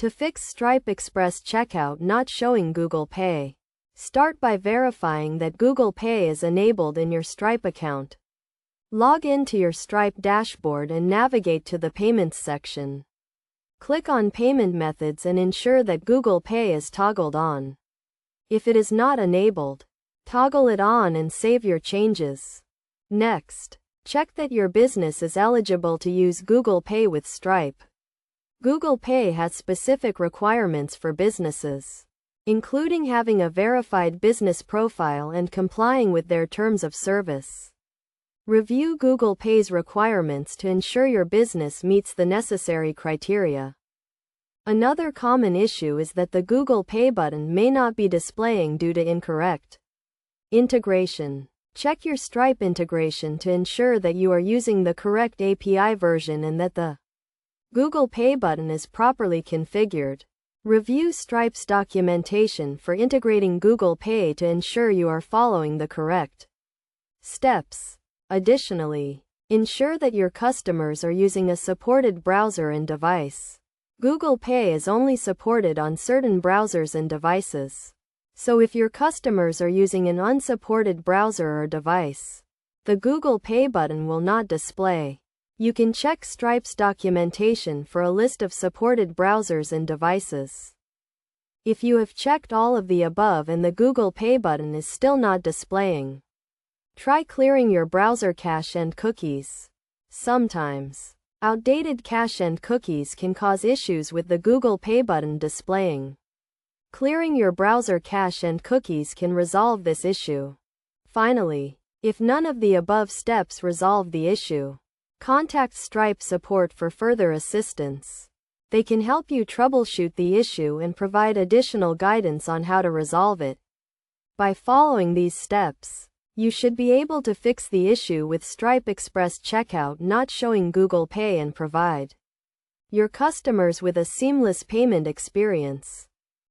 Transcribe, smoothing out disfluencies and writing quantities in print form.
To fix Stripe Express checkout not showing Google Pay, start by verifying that Google Pay is enabled in your Stripe account. Log in to your Stripe dashboard and navigate to the Payments section. Click on Payment Methods and ensure that Google Pay is toggled on. If it is not enabled, toggle it on and save your changes. Next, check that your business is eligible to use Google Pay with Stripe. Google Pay has specific requirements for businesses, including having a verified business profile and complying with their terms of service. Review Google Pay's requirements to ensure your business meets the necessary criteria. Another common issue is that the Google Pay button may not be displaying due to incorrect integration. Check your Stripe integration to ensure that you are using the correct API version and that the Google Pay button is properly configured. Review Stripe's documentation for integrating Google Pay to ensure you are following the correct steps. Additionally, ensure that your customers are using a supported browser and device. Google Pay is only supported on certain browsers and devices. So if your customers are using an unsupported browser or device, the Google Pay button will not display. You can check Stripe's documentation for a list of supported browsers and devices. If you have checked all of the above and the Google Pay button is still not displaying, try clearing your browser cache and cookies. Sometimes, outdated cache and cookies can cause issues with the Google Pay button displaying. Clearing your browser cache and cookies can resolve this issue. Finally, if none of the above steps resolve the issue, contact Stripe support for further assistance. They can help you troubleshoot the issue and provide additional guidance on how to resolve it. By following these steps, you should be able to fix the issue with Stripe Express checkout not showing Google Pay and provide your customers with a seamless payment experience.